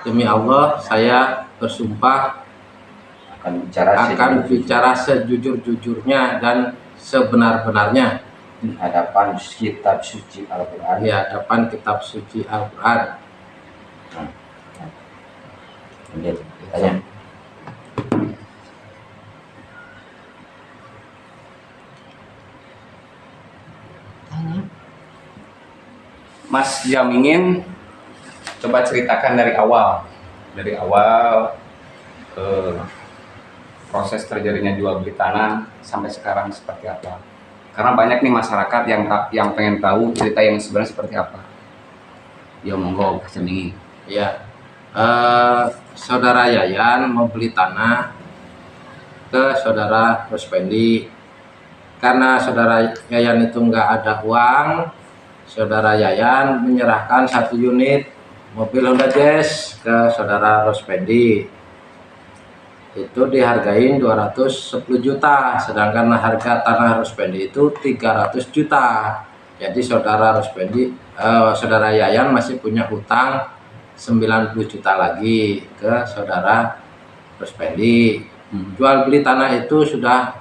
demi Allah saya bersumpah akan bicara sejujur-jujurnya dan sebenar-benarnya di hadapan kitab suci Al-Quran. Di hadapan kitab suci Al-Quran. Tanya. Mas Jamingin, coba ceritakan dari awal proses terjadinya jual beli tanah sampai sekarang seperti apa? Karena banyak nih masyarakat yang pengen tahu cerita yang sebenarnya seperti apa. Ya monggo, Mas Jamingin. Ya, saudara Yayan mau beli tanah ke saudara Ruspendi. Karena saudara Yayan itu nggak ada uang, saudara Yayan menyerahkan 1 unit mobil Honda Jazz ke saudara Ruspendi. Itu dihargain 210 juta, sedangkan harga tanah Ruspendi itu 300 juta. Jadi saudara Yayan masih punya hutang 90 juta lagi ke saudara Ruspendi. Jual beli tanah itu sudah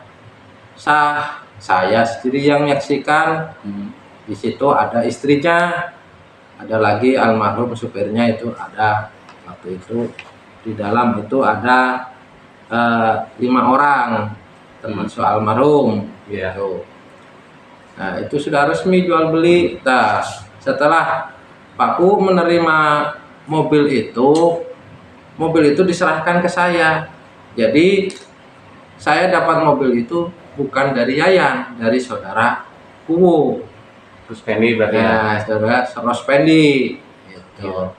sah, saya sendiri yang menyaksikan. Di situ ada istrinya, ada lagi almarhum supirnya itu ada. Waktu itu di dalam itu ada 5 orang termasuk almarhum. Gitu. Nah itu sudah resmi jual beli. Nah setelah Pak Ku menerima mobil itu diserahkan ke saya. Jadi saya dapat mobil itu bukan dari Yayan, dari saudara Kuwu. Ruspendi berarti ya? Saudara Ruspendi gitu.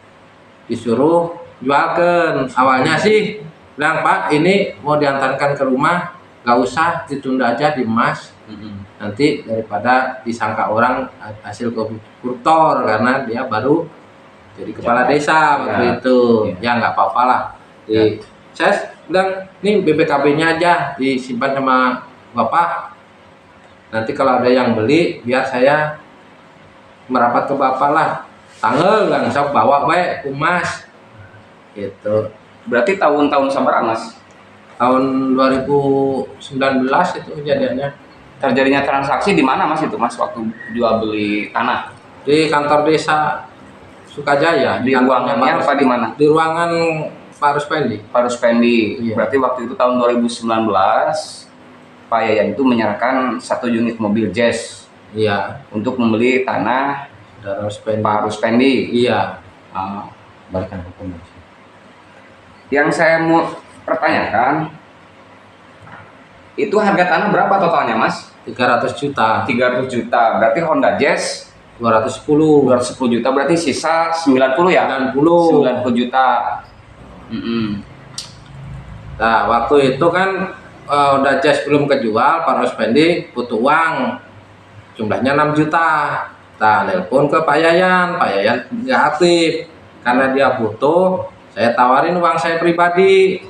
Disuruh jualkan. Awalnya sih bilang, Pak ini mau diantarkan ke rumah, gak usah, ditunda aja di Mas. Nanti daripada disangka orang hasil koruptor, karena dia baru jadi kepala desa waktu itu. Ya nggak apa-apa lah. Saya bilang, ini BPKB-nya aja disimpan sama Bapak. Nanti kalau ada yang beli, biar saya merapat ke Bapak lah. Tanggal kan saya bawa baik Mas. Gitu. Berarti tahun-tahun sabar Mas? Tahun 2019 itu kejadiannya. Terjadinya transaksi di mana Mas itu Mas waktu jual beli tanah? Di kantor desa Sukajaya. Di ruangannya apa di mana? Di ruangan Pak Ruspendi. Pak Ruspendi. Iya. Berarti waktu itu tahun 2019 Pak Yayan itu menyerahkan 1 unit mobil Jazz. Iya. Untuk membeli tanah Pak Ruspendi. Iya. Balikan hukum. Yang saya mau pertanyakan, itu harga tanah berapa totalnya Mas? 300 juta. 300 juta. Berarti Honda Jazz 210 juta, berarti sisa 90 ya? 90 juta. Nah waktu itu kan Honda Jazz belum kejual, Pak Ruspendi butuh uang jumlahnya 6 juta. Nah nelpon ke Pak Yayan nggak aktif. Karena dia butuh, saya tawarin uang saya pribadi.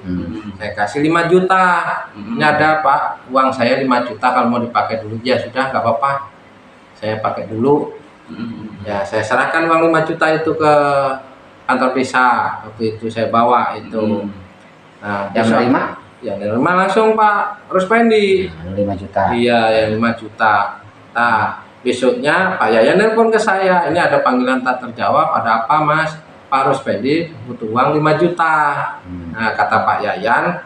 Saya kasih 5 juta. Ini ada Pak, uang saya 5 juta, kalau mau dipakai dulu. Ya sudah, nggak apa-apa, saya pakai dulu. Ya saya serahkan uang 5 juta itu ke kantor desa. Waktu itu saya bawa itu. Nah, yang menerima? Yang menerima langsung Pak Ruspendi. 5 juta. Iya, yang 5 juta. Nah besoknya Pak Yayan nelpon ke saya, ini ada panggilan tak terjawab, ada apa Mas? Pak Ruspendi butuh uang 5 juta. Nah kata Pak Yayan,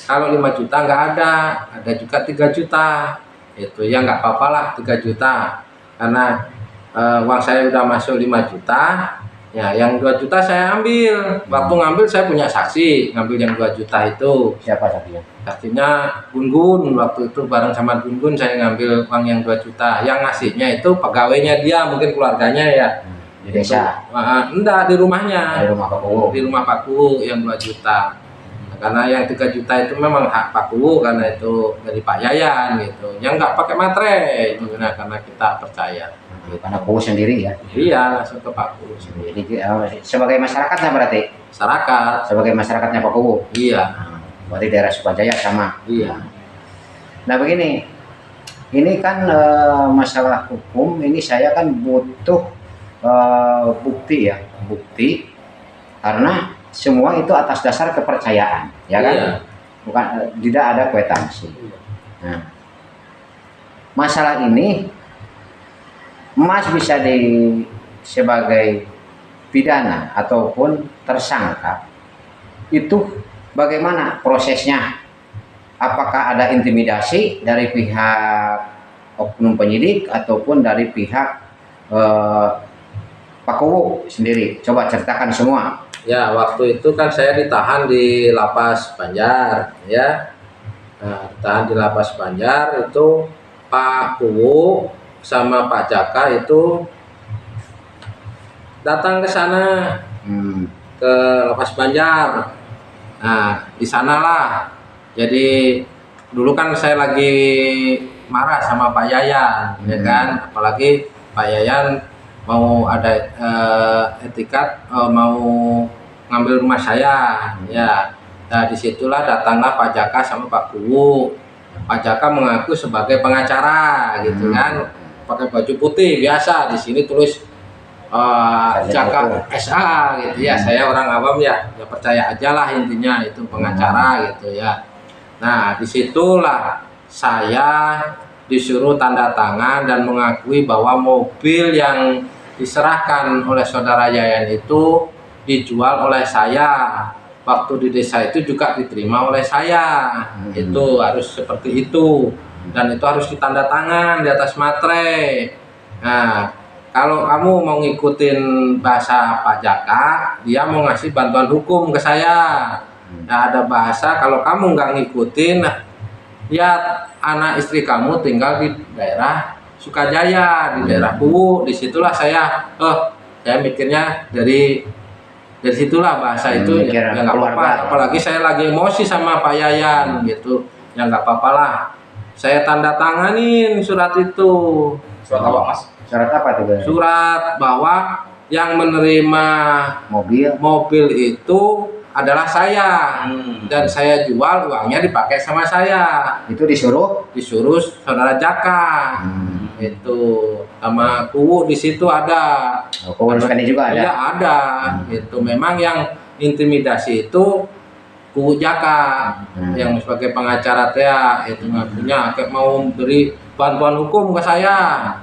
kalau 5 juta nggak ada juga 3 juta. Itu ya nggak apa-apa lah 3 juta. Karena uang saya udah masuk 5 juta. Ya yang 2 juta saya ambil. Waktu ngambil saya punya saksi, ngambil yang 2 juta itu. Siapa saksinya? Saksinya Gun-Gun. Waktu itu bareng sama Gun-Gun saya ngambil uang yang 2 juta. Yang ngasihnya itu pegawainya dia, mungkin keluarganya ya. Di desa? Enggak, di rumahnya. Di rumah Pak Kuwu? Di rumah Pak Kuwu yang 2 juta. Nah, karena yang 3 juta itu memang hak Pak Kuwu, karena itu dari Pak Yayan gitu. Yang nggak pakai materai itu, karena kita percaya. Karena Kuwu sendiri ya? Iya, langsung ke Pak Kuwu sendiri. Jadi sebagai masyarakatnya berarti? Masyarakat. Sebagai masyarakatnya Pak Kuwu? Iya. Berarti daerah Sukajaya sama? Iya. Nah begini, ini kan masalah hukum, ini saya kan butuh bukti ya, karena semua itu atas dasar kepercayaan, ya kan? Iya. Bukan, tidak ada kwitansi. Nah, masalah ini Mas bisa sebagai pidana ataupun tersangka, itu bagaimana prosesnya? Apakah ada intimidasi dari pihak oknum penyidik ataupun dari pihak Pak Kuwu sendiri? Coba ceritakan semua. Ya, waktu itu kan saya ditahan di Lapas Banjar, ya. Nah, ditahan di Lapas Banjar itu Pak Kuwu sama Pak Jaka itu datang ke sana, ke Lapas Banjar. Nah, di sanalah. Jadi dulu kan saya lagi marah sama Pak Yayan, ya kan. Apalagi Pak Yayan mau ada etikat, mau ngambil rumah saya, ya. Nah, disitulah datanglah Pak Jaka sama Pak Kuwu. Pak Jaka mengaku sebagai pengacara, gitu kan, pakai baju putih biasa. Di sini tulis Jaka SA, gitu ya. Saya orang awam ya percaya aja lah, intinya itu pengacara, gitu ya. Nah, disitulah saya disuruh tanda tangan dan mengakui bahwa mobil yang diserahkan oleh saudara Yayan itu dijual oleh saya. Waktu di desa itu juga diterima oleh saya. Itu harus seperti itu, dan itu harus ditanda tangan di atas materai. Nah, kalau kamu mau ngikutin bahasa Pak Jaka, dia mau ngasih bantuan hukum ke saya. Nah, ada bahasa kalau kamu nggak ngikutin, ya anak istri kamu tinggal di daerah Sukajaya, di daerah Kuwu. Disitulah saya mikirnya dari situlah bahasa itu ya nggak apa-apa. Apalagi saya lagi emosi sama Pak Yayan, gitu, ya nggak apa-apa lah. Saya tanda tanganin surat itu. Surat apa, Mas? Surat apa tuh? Surat bahwa yang menerima mobil itu adalah saya, dan saya jual, uangnya dipakai sama saya. Itu disuruh saudara Jaka. Itu sama Kuwu di situ ada. Kuwu juga ada. Iya, ada. Itu memang yang intimidasi itu Kuwu Jaka, yang sebagai pengacara Tea itu ngakunya mau beri bantuan hukum ke saya.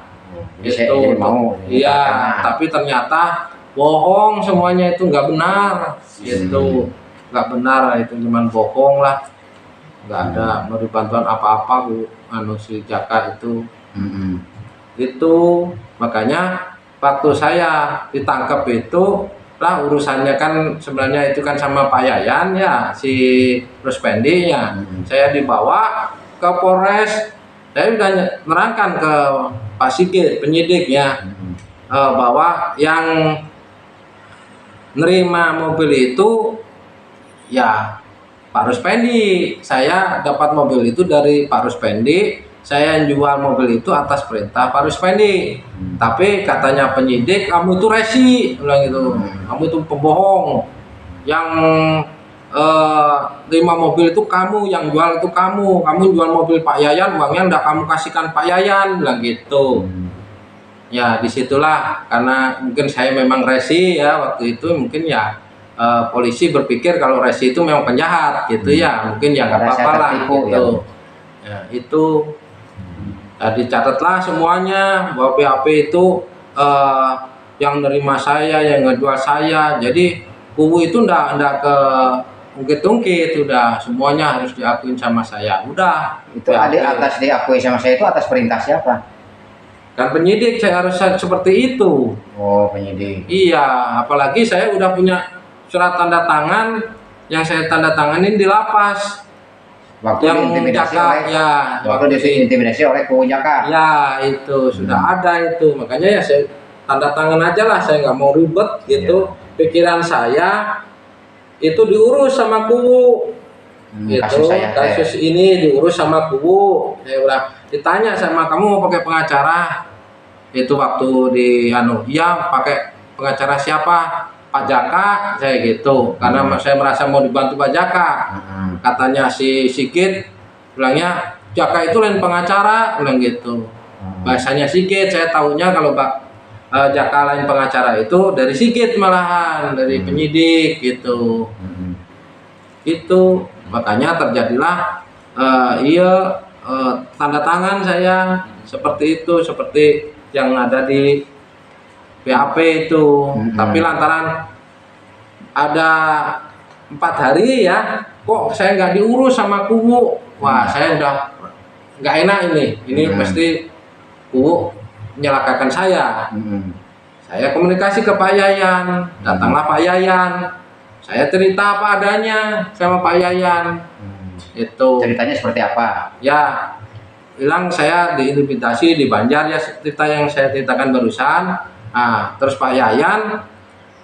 Itu mau. Iya, tapi ternyata bohong semuanya, itu nggak benar. Itu nggak benar, itu cuma bohong lah. Nggak ada beri bantuan apa-apa Bu si Jaka itu. Itu makanya waktu saya ditangkap itu lah, urusannya kan sebenarnya itu kan sama Pak Yayan ya, si Ruspendi ya. Saya dibawa ke Polres. Saya sudah menerangkan ke Pak Sigit penyidik ya, bahwa yang nerima mobil itu ya Pak Ruspendi. Saya dapat mobil itu dari Pak Ruspendi. Saya jual mobil itu atas perintah Pak Ruspendi. Tapi katanya penyidik, kamu itu resi, bilang gitu. Kamu itu pembohong. Yang terima mobil itu kamu, yang jual itu kamu. Kamu jual mobil Pak Yayan, uangnya ndak kamu kasihkan Pak Yayan, bilang gitu. Ya disitulah, karena mungkin saya memang resi ya waktu itu, mungkin ya polisi berpikir kalau resi itu memang penjahat gitu ya, mungkin ya nggak apa-apa lah gitu. Ya itu. Dicatatlah semuanya bahwa BAP itu yang nerima saya, yang ngejual saya. Jadi Kuwu itu ndak ke ungkit-ungkit, udah semuanya harus diakuin sama saya. Udah. Itu atas diakui sama saya itu atas perintah siapa? Kan penyidik, saya harus seperti itu. Oh, penyidik. Iya, apalagi saya udah punya surat tanda tangan yang saya tanda tanganin di lapas. Waktu yang diintimidasi diintimidasi oleh Kuwu Jaka. Ya itu sudah ada itu, makanya ya saya tanda tangan aja lah, saya nggak mau ribet gitu. Pikiran saya itu diurus sama Kuwu. Gitu, kasus ini diurus sama Kuwu. Saya udah ditanya sama, kamu mau pakai pengacara? Itu waktu di ya pakai pengacara siapa? Pak Jaka, saya gitu, karena saya merasa mau dibantu Pak Jaka. Katanya si Sigit bilangnya Jaka itu lain pengacara, bilang gitu. Bahasanya Sigit, saya tahunya kalau jaka lain pengacara itu dari Sigit malahan, dari penyidik gitu. Itu makanya terjadilah tanda tangan saya seperti itu, seperti yang ada di BAP itu. Tapi lantaran ada 4 hari ya, kok saya nggak diurus sama Kuwu. Wah, saya udah nggak enak ini pasti Kuwu menyalahkan saya. Saya komunikasi ke Pak Yayan, datanglah Pak Yayan, saya cerita apa adanya sama Pak Yayan. Itu Ceritanya seperti apa? ya, bilang saya diintimidasi di Banjar ya, cerita yang saya ceritakan barusan. Nah, terus Pak Yayan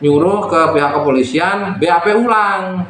nyuruh ke pihak kepolisian BAP ulang.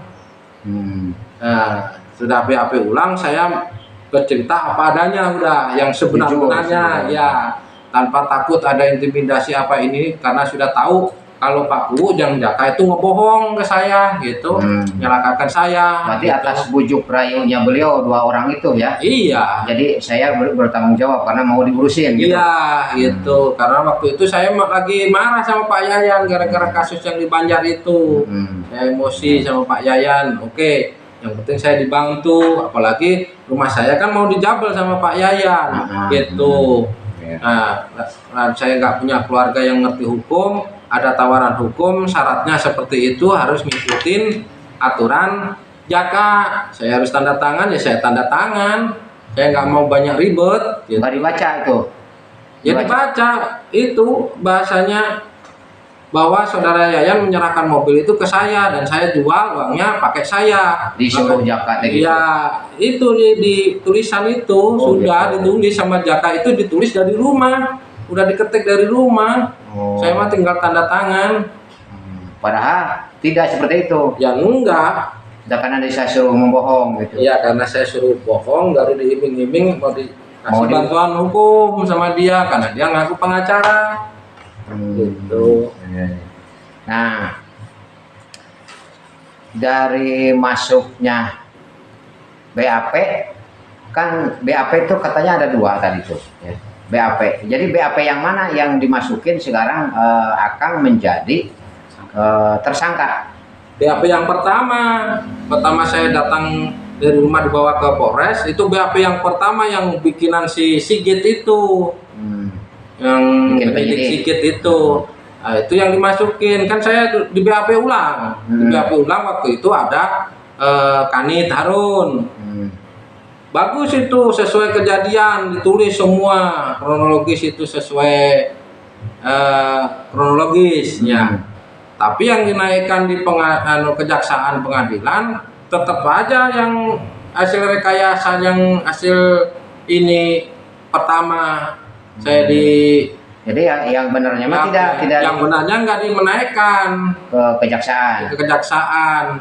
Nah, sudah BAP ulang, saya bercerita apa adanya udah yang sebenarnya ya, tanpa takut ada intimidasi apa ini, karena sudah tahu kalau Pak Kuwu yang jaka itu ngebohong ke saya gitu, menyalahkan saya. Berarti gitu. atas bujuk rayunya beliau 2 orang itu ya? Iya. Jadi saya bertanggung jawab karena mau diurusin gitu? Iya, gitu. Karena waktu itu saya lagi marah sama Pak Yayan gara-gara kasus yang di Banjar itu. Saya emosi sama Pak Yayan. Oke, yang penting saya dibantu. Apalagi rumah saya kan mau dijabel sama Pak Yayan, gitu. Nah, saya nggak punya keluarga yang ngerti hukum. Ada tawaran hukum, syaratnya seperti itu, harus ngikutin aturan jaka. Saya harus tanda tangan, ya saya tanda tangan. Saya nggak mau banyak ribet. Gitu. Nggak dibaca itu? Ya dibaca itu bahasanya bahwa saudara Yayan menyerahkan mobil itu ke saya dan saya jual, uangnya pakai saya. Disuruh jaka gitu? Ya itu di tulisan itu sudah gitu. Ditulis sama jaka, itu ditulis dari rumah, udah diketik dari rumah. Saya mah tinggal tanda tangan. Padahal tidak seperti itu. Ya enggak. Udah karena saya suruh membohong gitu. Iya, karena saya suruh bohong, baru diiming-iming mau dikasih bantuan hukum sama dia karena dia ngaku pengacara. Gitu. Nah, dari masuknya BAP, kan BAP itu katanya ada 2 tadi tuh ya. BAP. Jadi BAP yang mana yang dimasukin sekarang akan menjadi tersangka? BAP yang pertama saya datang dari rumah dibawa ke Polres, itu BAP yang pertama yang bikinan si Sigit itu, yang penyidik Sigit itu. Nah, itu yang dimasukin, kan saya di BAP ulang. Di BAP ulang waktu itu ada Kanit Harun. Bagus itu, sesuai kejadian, ditulis semua kronologis itu sesuai kronologisnya. Tapi yang dinaikkan di kejaksaan pengadilan tetap aja yang hasil rekayasa, yang hasil ini pertama saya jadi yang benarnya mah tidak yang benarnya nggak dimenaikkan ke kejaksaan.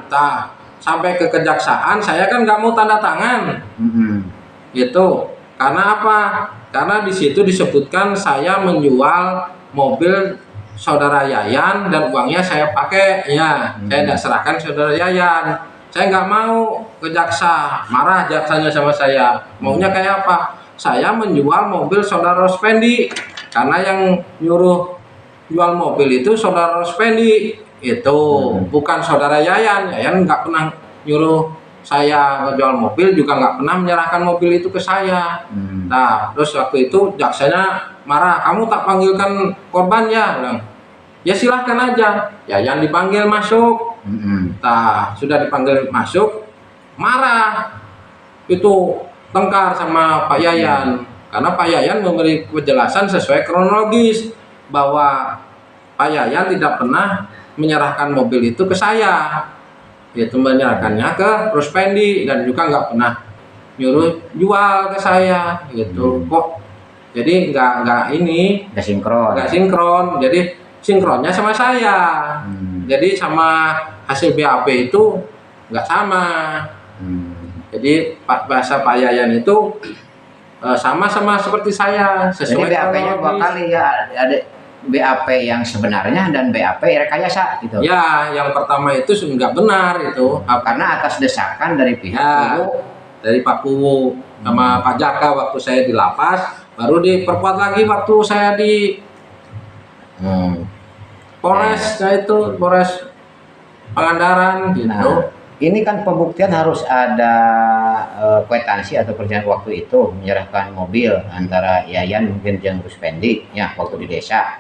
Sampai ke kejaksaan saya kan nggak mau tanda tangan. Gitu. Karena apa? Karena di situ disebutkan saya menjual mobil saudara Yayan dan uangnya saya pakai ya. Saya tidak serahkan saudara Yayan. Saya nggak mau ke jaksa, marah jaksanya sama saya. Maunya kayak apa? Saya menjual mobil saudara Rospendi, karena yang nyuruh jual mobil itu saudara Rospendi itu, bukan saudara Yayan. Yayan nggak pernah nyuruh saya ngejual mobil, juga nggak pernah menyerahkan mobil itu ke saya. Nah, terus waktu itu jaksanya marah, kamu tak panggilkan korban ya? Bilang, ya silahkan aja. Yayan dipanggil masuk. Nah, sudah dipanggil masuk, marah. Itu tengkar sama Pak Yayan, karena Pak Yayan memberi penjelasan sesuai kronologis bahwa Pak Yayan tidak pernah menyerahkan mobil itu ke saya, yaitu menyerahkannya ke Rospendi, dan juga nggak pernah nyuruh jual ke saya gitu. Kok jadi nggak sinkron, jadi sinkronnya sama saya. Jadi sama hasil BAP itu nggak sama. Jadi bahasa Pak Yayan itu sama-sama seperti saya, sesuai. Jadi BAP-nya 2 kali ya, ada BAP yang sebenarnya dan BAP rekayasa gitu. Ya, yang pertama itu nggak benar itu, karena atas desakan dari pihak dari Pak Kuwu sama Pak Jaka waktu saya di lapas, baru diperkuat lagi waktu saya di Polresnya itu Polres Pangandaran gitu. Nah, ini kan pembuktian harus ada kwitansi atau perjanjian waktu itu menyerahkan mobil antara Yayan mungkin dengan Ruspendi ya waktu di desa.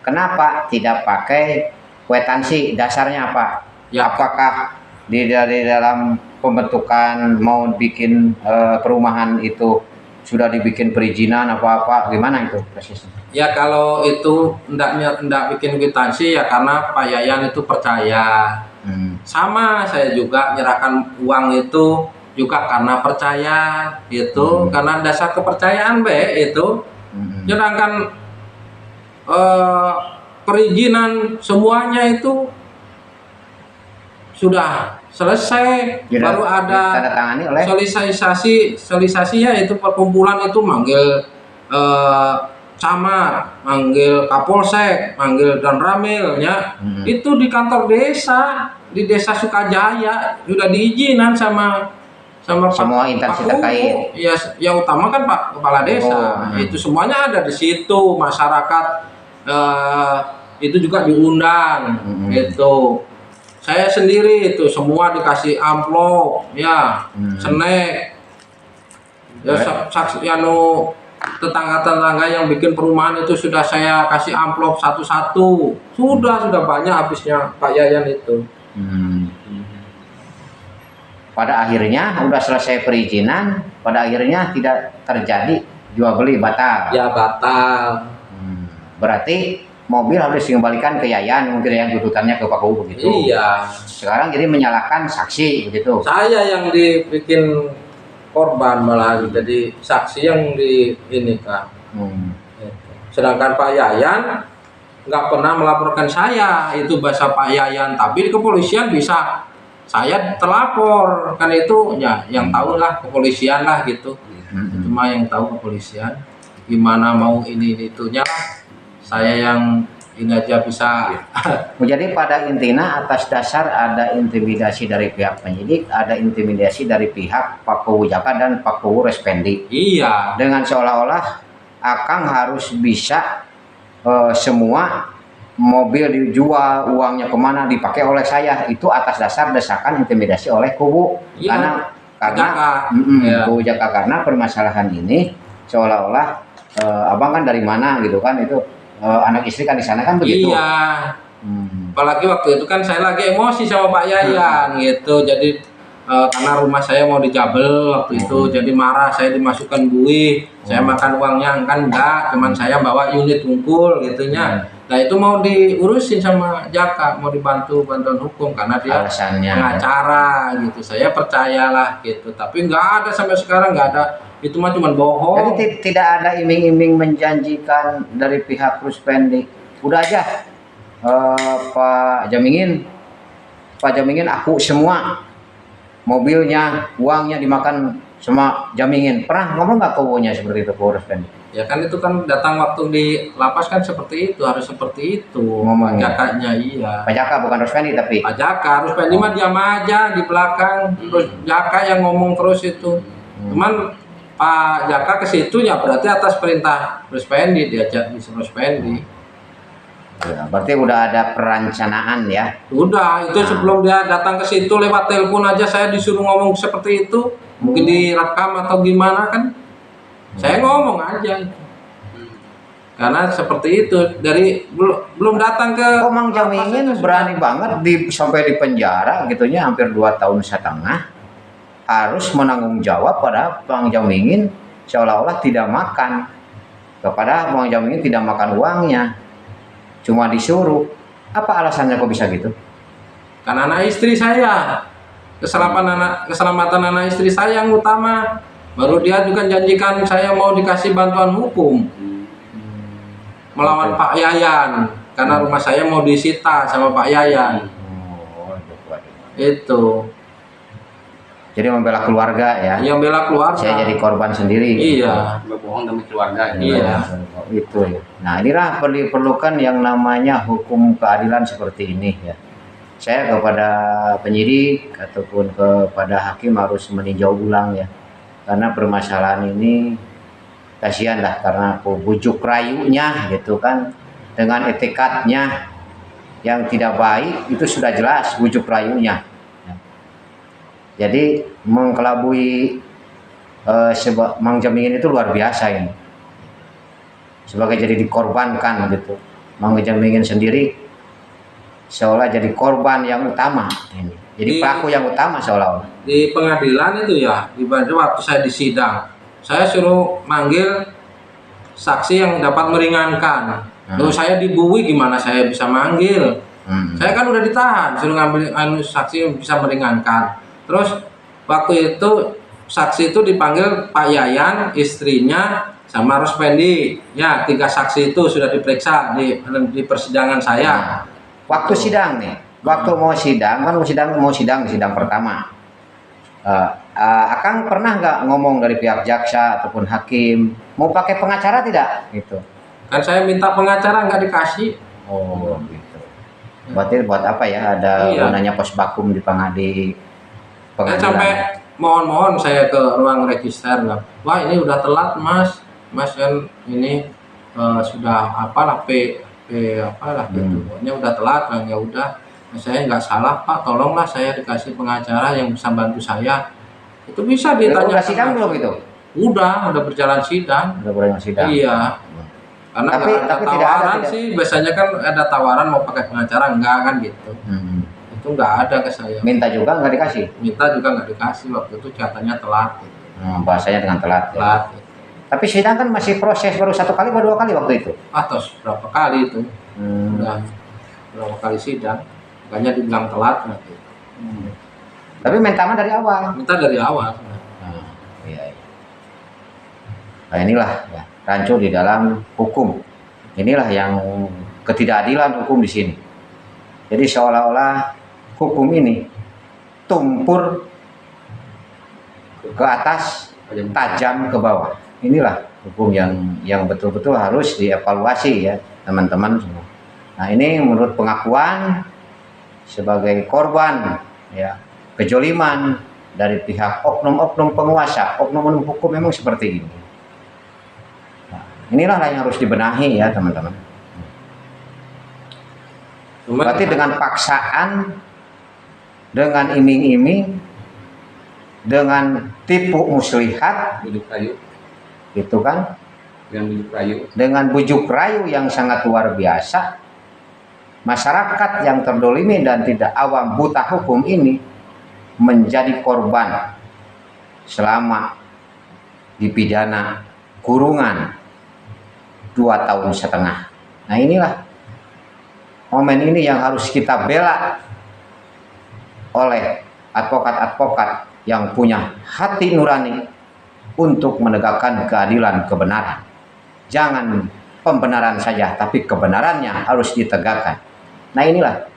Kenapa tidak pakai kwitansi? Dasarnya apa? Ya. Apakah di dalam pembentukan mau bikin perumahan itu sudah dibikin perizinan apa-apa, gimana itu prosesnya? Ya kalau itu enggak bikin kwitansi ya karena Pak Yayan itu percaya. Sama saya juga menyerahkan uang itu juga karena percaya itu, karena dasar kepercayaan itu. Sedangkan perizinan semuanya itu sudah selesai, baru ada ditandatangani oleh sosialisasi ya itu perkumpulan itu manggil camat, manggil kapolsek, manggil dan ramilnya itu di kantor desa di desa Sukajaya sudah diizinan sama semua instansi terkait. Ya utama kan Pak Kepala Desa. Itu semuanya ada di situ, masyarakat itu juga diundang gitu. Saya sendiri itu semua dikasih amplop ya, senek ya, saksi anu tetangga-tetangga yang bikin perumahan itu sudah saya kasih amplop satu-satu. Sudah banyak habisnya Pak Yayan itu. Pada akhirnya udah selesai perizinan, pada akhirnya tidak terjadi jual beli, batal. Ya batal. Berarti mobil harus dikembalikan ke Yayan, mungkin yang tuntutannya ke Pak Kubu begitu. Iya. Sekarang jadi menyalahkan saksi begitu. Saya yang dibikin korban malah jadi saksi yang di ini kan. Sedangkan Pak Yayan nggak pernah melaporkan saya, itu bahasa Pak Yayan. Tapi di kepolisian bisa saya terlapor kan itu ya yang tahu lah kepolisian lah gitu. Cuma yang tahu kepolisian. Gimana mau ini itunya saya yang ini aja bisa. Jadi pada intinya atas dasar ada intimidasi dari pihak penyidik, ada intimidasi dari pihak Pak Kuwu Jaka dan Pak Kuwu Respendi. Iya. Dengan seolah-olah Akang harus bisa semua mobil dijual, uangnya kemana dipakai oleh saya, itu atas dasar desakan intimidasi oleh Kuwu. Iya. Karena Kuwu Jaka karena permasalahan ini seolah-olah abang kan dari mana gitu kan, itu anak istri kan di sana kan begitu. Iya. Apalagi waktu itu kan saya lagi emosi sama Pak Yayan gitu. Jadi karena rumah saya mau dijabel waktu itu, jadi marah, saya dimasukkan buih, saya makan uangnya kan enggak, cuman saya bawa unit unggul gitunya. Nah itu mau diurusin sama Jaka, mau dibantu bantuan hukum karena dia pengacara gitu. Saya percayalah gitu, tapi enggak ada sampai sekarang, enggak ada. Itu mah cuma bohong. Jadi tidak ada iming-iming menjanjikan dari pihak Ruspendi. Udah aja Pak Jamingin aku semua mobilnya, uangnya dimakan sama Jamingin. Pernah ngomong nggak Kuwunya seperti itu ke Ruspendi? Ya kan itu kan datang waktu di lapas kan seperti itu, harus seperti itu ngomongnya. Jakanya iya. Pak Jaka bukan Ruspendi tapi. Pak Jaka, Ruspendi mah diam aja di belakang. Terus Jaka yang ngomong terus itu. Cuman Pak Jaka ke situ ya berarti atas perintah Ruspendi, diajak di Ruspendi. Ya, berarti udah ada perencanaan ya. Udah, itu sebelum dia datang ke situ lewat telepon aja saya disuruh ngomong seperti itu. Mungkin direkam atau gimana kan. Saya ngomong aja itu. Karena seperti itu dari belum datang ke Mang Jamingin berani banget sampai di penjara gitunya hampir 2,5 tahun harus menanggung jawab pada Bang Jamingin seolah-olah tidak makan, kepada Bang Jamingin tidak makan uangnya, cuma disuruh. Apa alasannya kok bisa gitu? Karena anak istri saya, keselamatan anak istri saya yang utama. Baru dia juga janjikan saya mau dikasih bantuan hukum melawan Pak Yayan karena rumah saya mau disita sama Pak Yayan. Itu. Jadi membela keluarga ya? Iya, membela keluarga. Saya jadi korban sendiri. Iya. Berbohong demi keluarga. Iya. Itu ya. Nah inilah diperlukan yang namanya hukum keadilan seperti ini ya. Saya kepada penyidik ataupun kepada hakim harus meninjau ulang ya. Karena permasalahan ini kasihan lah karena bujuk rayunya gitu kan. dengan etikatnya yang tidak baik itu sudah jelas bujuk rayunya. Jadi mengkelabui Mang Jamingin itu luar biasa ini. Sebagai jadi dikorbankan gitu. Mang Jamingin sendiri seolah jadi korban yang utama ini. Jadi pelaku yang utama seolah-olah. Di pengadilan itu ya, di waktu saya di sidang, saya suruh manggil saksi yang dapat meringankan. Lalu saya dibui, gimana saya bisa manggil? Saya kan udah ditahan, suruh ngambil saksi yang bisa meringankan. Terus waktu itu saksi itu dipanggil Pak Yayan, istrinya, sama Rospendi. Ya, 3 saksi itu sudah diperiksa di persidangan saya. Waktu sidang nih, waktu mau sidang kan mau sidang di sidang pertama. Akang pernah nggak ngomong dari pihak jaksa ataupun hakim mau pakai pengacara tidak? Gitu. Kan saya minta pengacara nggak dikasih. Oh, gitu. Berarti buat apa ya? Ada gunanya pos vakum di pengadilan. Sampai mohon saya ke ruang register, wah ini udah telat mas kan ini sudah apalah apalah gitu, pokoknya udah telat kan. Ya udah, saya nggak salah pak, tolonglah saya dikasih pengacara yang bisa bantu saya. Itu bisa ditanya. Udah sidang belum itu? Udah berjalan sidang. Udah berjalan sidang. Iya. Karena tapi tawaran tidak. Sih biasanya kan ada tawaran mau pakai pengacara, enggak kan gitu. Itu nggak ada ke saya. Minta juga nggak dikasih? Minta juga nggak dikasih, waktu itu katanya telat gitu. Bahasanya dengan telat. Gitu. Tapi sidang kan masih proses, baru 1 kali atau 2 kali waktu itu? Atau berapa kali itu. Udah berapa kali sidang, makanya dibilang telat gitu. Tapi minta dari awal? Minta dari awal. Iya. Nah inilah ya, rancu di dalam hukum. Inilah yang ketidakadilan hukum di sini. Jadi seolah-olah hukum ini tumpur ke atas, tajam ke bawah. Inilah hukum yang betul-betul harus dievaluasi ya teman-teman semua. Nah ini menurut pengakuan sebagai korban ya kejoliman dari pihak oknum-oknum penguasa, oknum-oknum hukum memang seperti ini. Nah, inilah yang harus dibenahi ya teman-teman. Berarti dengan paksaan, dengan iming-iming, dengan tipu muslihat, gitu kan? Dengan bujuk rayu yang sangat luar biasa, masyarakat yang terdolimi dan tidak awam buta hukum ini menjadi korban selama dipidana kurungan 2,5 tahun. Nah inilah momen ini yang harus kita bela oleh advokat-advokat yang punya hati nurani untuk menegakkan keadilan kebenaran. Jangan pembenaran saja, tapi kebenarannya harus ditegakkan. Nah inilah.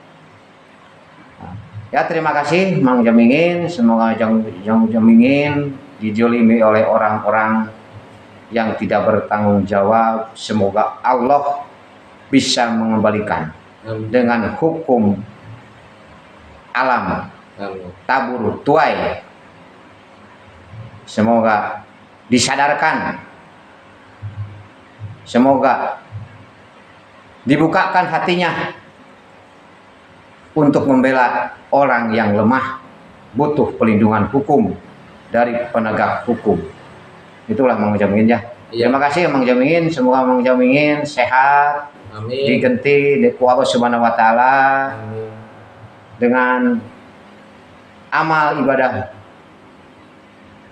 Ya terima kasih Mang Jamingin. Semoga Jamingin dijolimi oleh orang-orang yang tidak bertanggung jawab. Semoga Allah bisa mengembalikan dengan hukum alam tabur tuai. Semoga disadarkan. Semoga dibukakan hatinya untuk membela orang yang lemah, butuh pelindungan hukum dari penegak hukum. Itulah Mang Jamingin ya. Terima kasih Mang Jamingin. Semoga Mang Jamingin sehat. Amin. Digenti di Allah Subhanahu wa taala dengan amal ibadah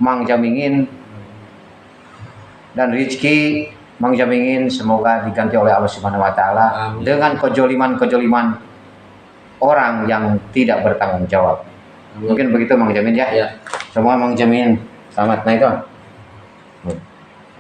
Mang Jamingin dan rezeki Mang Jamingin semoga diganti oleh Allah Subhanahu wa taala dengan kejoliman-kejoliman orang yang tidak bertanggung jawab. Mungkin begitu Mang Jamingin ya. Semua Mang Jamingin selamat naik.